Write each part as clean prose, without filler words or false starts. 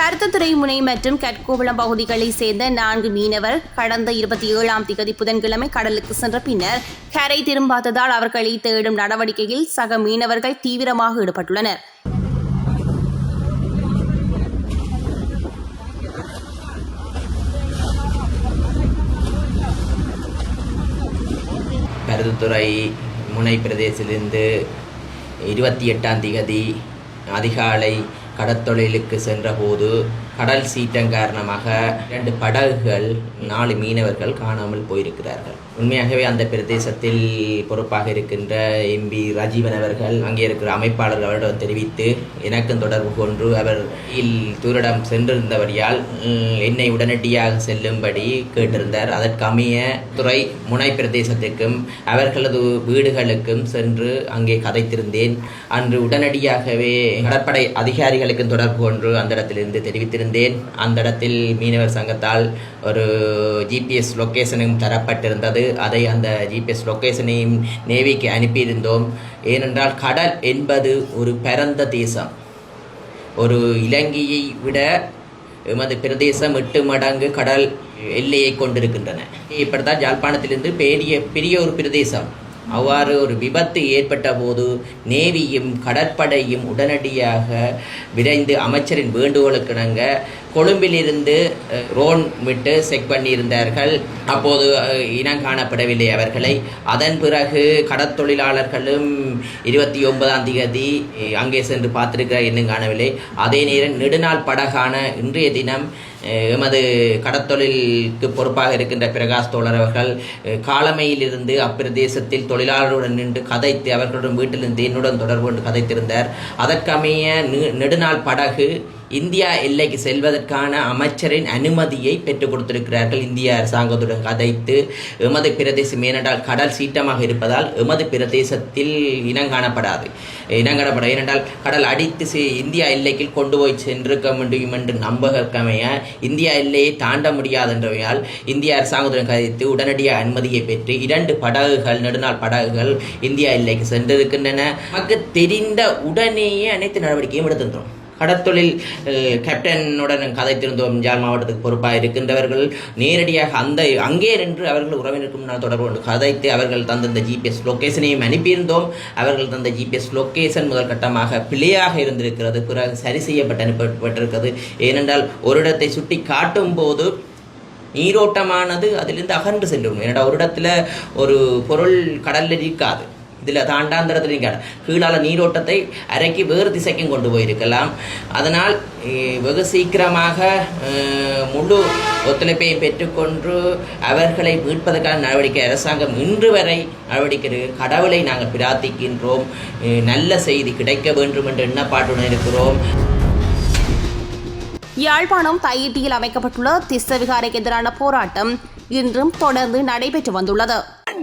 பருத்தித்துறை முனை மற்றும் கட்கோவளம் பகுதிகளைச் சேர்ந்த 4 மீனவர் கடந்த 27ஆம் தேதி புதன்கிழமை கடலுக்கு சென்ற பின்னர் கரை திரும்பாததால் அவர்களை தேடும் நடவடிக்கையில் சக மீனவர்கள் தீவிரமாக ஈடுபட்டுள்ளனர். பருத்தித்துறை முனை பிரதேசத்திலிருந்து 28ஆம் தேதி அதிகாலை கடற்தொழிலுக்கு சென்றபோது கடல் சீற்றம் காரணமாக 2 படகுகள் 4 மீனவர்கள் காணாமல் போயிருக்கிறார்கள். உண்மையாகவே அந்த பிரதேசத்தில் பொறுப்பாக இருக்கின்ற எம்பி ராஜீவன் அவர்கள் அங்கே இருக்கிற அமைப்பாளர்கள் அவரிடம் தெரிவித்து எனக்கும் தொடர்பு கொண்டு அவர் தூரிடம் சென்றிருந்தபடியால் என்னை உடனடியாக செல்லும்படி கேட்டிருந்தார். அதற்கமைய துறை முனை பிரதேசத்துக்கும் அவர்களது வீடுகளுக்கும் சென்று அங்கே கதைத்திருந்தேன். அன்று உடனடியாகவே கடற்படை அதிகாரிகளுக்கும் தொடர்பு கொண்டு அந்த இடத்திலிருந்து தெரிவித்திருந்தேன். அந்த இடத்தில் மீனவர் சங்கத்தால் ஒரு GPS லொக்கேஷனும் தரப்பட்டிருந்தது. அதை அந்த GPS லொக்கேஷனையும் நேவிக்கு அனுப்பியிருந்தோம். ஏனென்றால் கடல் என்பது ஒரு பரந்த தேசம். ஒரு இலங்கையை விட எமது பிரதேசம் 8 மடங்கு கடல் எல்லையை கொண்டிருக்கின்றன. இப்படித்தான் யாழ்ப்பாணத்திலிருந்து பெரிய ஒரு பிரதேசம். அவ்வாறு ஒரு விபத்து ஏற்பட்ட போது நேவியும் கடற்படையும் உடனடியாக விரைந்து அமைச்சரின் வேண்டுகோளுக்கிணங்க கொழும்பிலிருந்து ரோன் விட்டு செக் பண்ணியிருந்தார்கள். அப்போது இனம் காணப்படவில்லை அவர்களை. அதன் பிறகு கடற்தொழிலாளர்களும் 29ஆம் தேதி அங்கே சென்று பார்த்திருக்கிறார், இன்னும் காணவில்லை. அதே நேரம் நெடுநாள் படகான இன்றைய தினம் எமது கடற்தொழிலுக்கு பொறுப்பாக இருக்கின்ற பிரகாஷ் தோழர் அவர்கள் காலமையிலிருந்து அப்பிரதேசத்தில் தொழிலாளருடன் நின்று கதைத்து அவர்களுடன் வீட்டிலிருந்து என்னுடன் தொடர்பு கொண்டு கதைத்திருந்தார். அதற்கமைய நெடுநாள் படகு இந்தியா எல்லைக்கு செல்வதற்கான அமைச்சரின் அனுமதியை பெற்றுக் கொடுத்திருக்கிறார்கள். இந்திய அரசாங்கத்துடன் கதைத்து எமது பிரதேசம் ஏனென்றால் கடல் சீற்றமாக இருப்பதால் எமது பிரதேசத்தில் இனங்காணப்படாது. ஏனென்றால் கடல் அடித்து இந்தியா எல்லைக்கு கொண்டு போய் சென்றிருக்க முடியும் என்று நம்பகமைய இந்தியா எல்லையை தாண்ட முடியாது என்றவையால் இந்திய அரசாங்கத்துடன் கதைத்து உடனடியாக அனுமதியை பெற்று 2 படகுகள் நெடுநாள் படகுகள் இந்தியா எல்லைக்கு சென்றிருக்கின்றன. நமக்கு தெரிந்த உடனேயே அனைத்து நடவடிக்கையும் எடுத்திருந்தோம். கடற்தொழில் கேப்டனுடன் கதைத்திருந்தோம். ஜாழ் மாவட்டத்துக்கு பொறுப்பாக இருக்கின்றவர்கள் நேரடியாக அங்கே நின்று அவர்கள் உறவினருக்கு முன்னால் தொடர்பு கொண்டு கதைத்து அவர்கள் தந்த GPS லொக்கேஷனையும் அனுப்பியிருந்தோம். அவர்கள் தந்த GPS லொக்கேஷன் முதல் கட்டமாக பிழையாக இருந்திருக்கிறது, பிறகு சரி செய்யப்பட்டு அனுப்பப்பட்டிருக்கிறது. ஏனென்றால் ஒரு இடத்தை சுட்டி காட்டும் போது நீரோட்டமானது அதிலிருந்து அகன்று செல்லும். ஏனென்றால் ஒரு இடத்துல ஒரு பொருள் கடலில் இருக்காது, இதில் தாண்டாந்திரத்தில் இருக்காது. கீழால் நீரோட்டத்தை அரைக்கி வேறு திசைக்கும் கொண்டு போயிருக்கலாம். அதனால் வெகு சீக்கிரமாக முழு ஒத்துழைப்பையும் பெற்றுக்கொண்டு அவர்களை மீட்பதற்கான நடவடிக்கை அரசாங்கம் இன்று வரை நடவடிக்கை. கடவுளை நாங்கள் பிரார்த்திக்கின்றோம், நல்ல செய்தி கிடைக்க வேண்டும் என்ற எண்ணப்பாட்டுடன் இருக்கிறோம். யாழ்ப்பாணம் தையிட்டியில் அமைக்கப்பட்டுள்ள திஸ்ஸவிகாரைக்கு எதிரான போராட்டம் இன்றும் தொடர்ந்து நடைபெற்று வந்துள்ளது.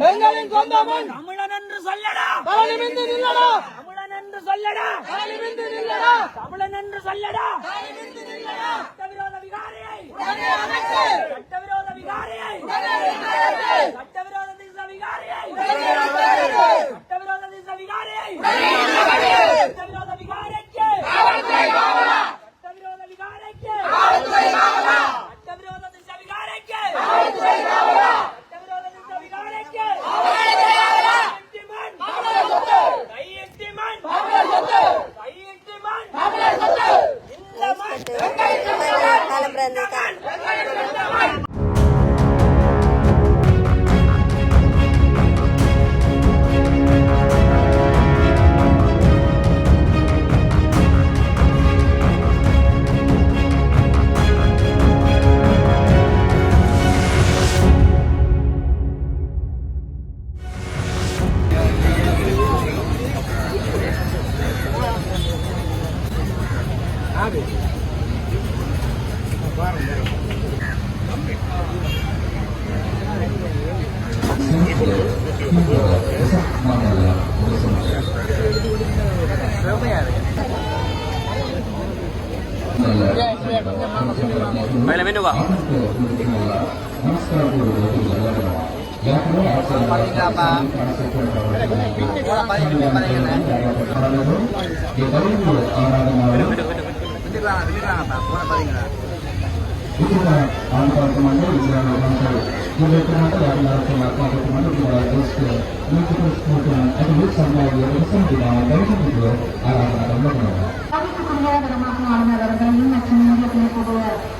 எங்களின் சொந்த மண் தமிழன் என்று சொல்லடா, தலைநிமிர்ந்து நில்லடா, தமிழன் என்று சொல்லடா, தலைநிமிர்ந்து நில்லடா, தமிழன் என்று சொல்லடா, தலைநிமிர்ந்து நில்லடா. சட்டவிரோத விகாரையை உடனே அகற்று, சட்டவிரோத விகாரையை உடனே அகற்று, சட்டவிரோத திச விகாரையை உடனே அகற்று, சட்டவிரோத திச விகாரையை உடனே அகற்று, சட்டவிரோத விகாரைக்கு காவல்துறை காவலா, சட்டவிரோத விகாரைக்கு காவல்துறை காவலா, சட்டவிரோத திச விகாரைக்கு காவல்துறை காவலா.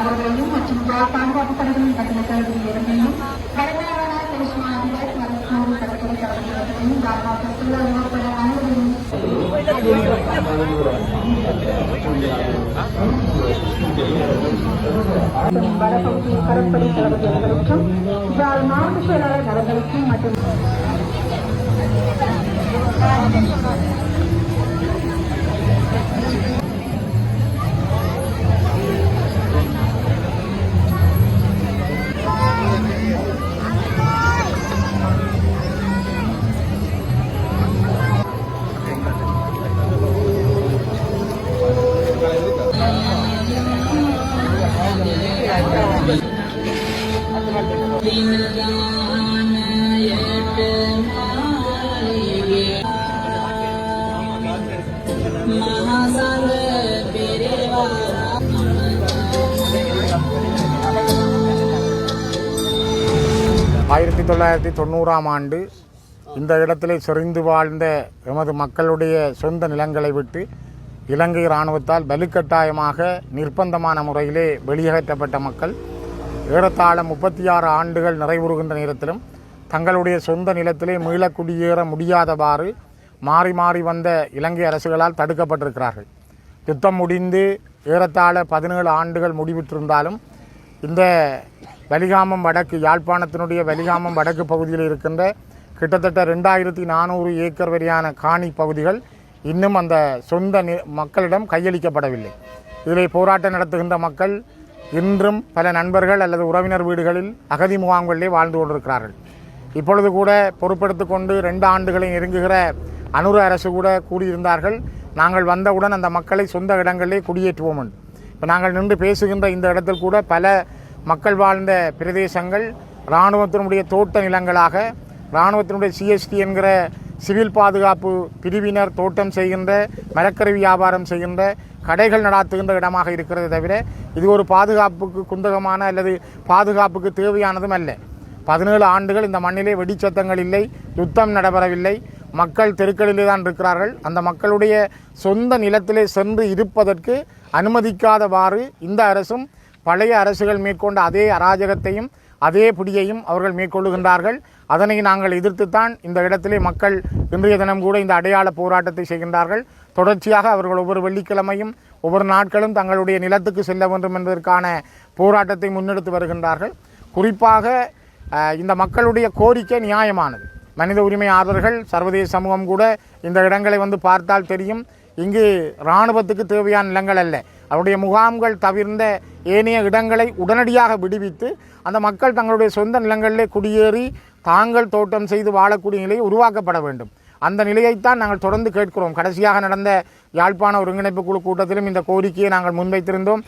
அவர்களையும் மற்றும் பாதுகாப்பு படைகளின் கட்டளையும் வடபகுதி கடற்படை தளபதிகளுக்கும் மாவட்ட செயலாளர் நலர்களுக்கும் மற்றும் 1990ஆம் ஆண்டு இந்த இடத்திலே செறிந்து வாழ்ந்த எமது மக்களுடைய சொந்த நிலங்களை விட்டு இலங்கை இராணுவத்தால் வலுக்கட்டாயமாக நிர்பந்தமான முறையிலே வெளியேற்றப்பட்ட மக்கள் ஏறத்தாழ 36 ஆண்டுகள் நிறைவுறுகின்ற நேரத்திலும் தங்களுடைய சொந்த நிலத்திலே மீள குடியேற முடியாதவாறு மாறி மாறி வந்த இலங்கை அரசுகளால் தடுக்கப்பட்டிருக்கிறார்கள். யுத்தம் முடிந்து ஏறத்தாழ 17 ஆண்டுகள் முடிவிட்டிருந்தாலும் இந்த வலிகாமம் வடக்கு யாழ்ப்பாணத்தினுடைய வலிகாமம் வடக்கு பகுதியில் இருக்கின்ற கிட்டத்தட்ட 2400 ஏக்கர் வரையான காணி பகுதிகள் இன்னும் அந்த சொந்த மக்களிடம் கையளிக்கப்படவில்லை. இதிலே போராட்டம் நடத்துகின்ற மக்கள் இன்றும் பல நண்பர்கள் அல்லது உறவினர் வீடுகளில் அகதி முகாம்களிலே வாழ்ந்து கொண்டிருக்கிறார்கள். இப்பொழுது கூட பொறுப்பெடுத்து கொண்டு 2 ஆண்டுகளை நெருங்குகிற அனுர அரசு கூட கூறியிருந்தார்கள், நாங்கள் வந்தவுடன் அந்த மக்களை சொந்த இடங்களிலே குடியேற்றுவோம் என்று. இப்போ நாங்கள் நின்று பேசுகின்ற இந்த இடத்தில் கூட பல மக்கள் வாழ்ந்த பிரதேசங்கள் இராணுவத்தினுடைய தோட்ட நிலங்களாக, இராணுவத்தினுடைய சிஎஸ்டி என்கிற சிவில் பாதுகாப்பு பிரிவினர் தோட்டம் செய்கின்ற, மரக்கறி வியாபாரம் செய்கின்ற, கடைகள் நடாத்துகின்ற இடமாக இருக்கிறது தவிர இது ஒரு பாதுகாப்புக்கு குந்தகமான அல்லது பாதுகாப்புக்கு தேவையானதும் அல்ல. 17 ஆண்டுகள் இந்த மண்ணிலே வெடிச்சத்தங்கள் இல்லை, யுத்தம் நடைபெறவில்லை, மக்கள் தெருக்களிலே தான் இருக்கிறார்கள். அந்த மக்களுடைய சொந்த நிலத்திலே சென்று இருப்பதற்கு அனுமதிக்காதவாறு இந்த அரசும் பழைய அரசுகள் மேற்கொண்ட அதே அராஜகத்தையும் அதே பிடியையும் அவர்கள் மேற்கொள்ளுகின்றார்கள். அதனை நாங்கள் எதிர்த்துத்தான் இந்த இடத்திலே மக்கள் இன்றைய தினம் கூட இந்த அடையாள போராட்டத்தை செய்கின்றார்கள். தொடர்ச்சியாக அவர்கள் ஒவ்வொரு வெள்ளிக்கிழமையும் ஒவ்வொரு நாட்களும் தங்களுடைய நிலத்துக்கு செல்ல வேண்டும் என்பதற்கான போராட்டத்தை முன்னெடுத்து வருகின்றார்கள். குறிப்பாக இந்த மக்களுடைய கோரிக்கை நியாயமானது. மனித உரிமை ஆர்வலர்கள், சர்வதேச சமூகம் கூட இந்த இடங்களை வந்து பார்த்தால் தெரியும், இங்கு இராணுவத்துக்கு தேவையான நிலங்கள் அல்ல, அவருடைய முகாம்கள் தவிர்ந்த ஏனைய இடங்களை உடனடியாக விடுவித்து அந்த மக்கள் தங்களுடைய சொந்த நிலங்களிலே குடியேறி தாங்கள் தோட்டம் செய்து வாழக்கூடிய நிலை உருவாக்கப்பட வேண்டும். அந்த நிலையைத்தான் நாங்கள் தொடர்ந்து கேட்கிறோம். கடைசியாக நடந்த யாழ்ப்பாண ஒருங்கிணைப்பு குழு கூட்டத்திலும் இந்த கோரிக்கையை நாங்கள் முன்வைத்திருந்தோம்.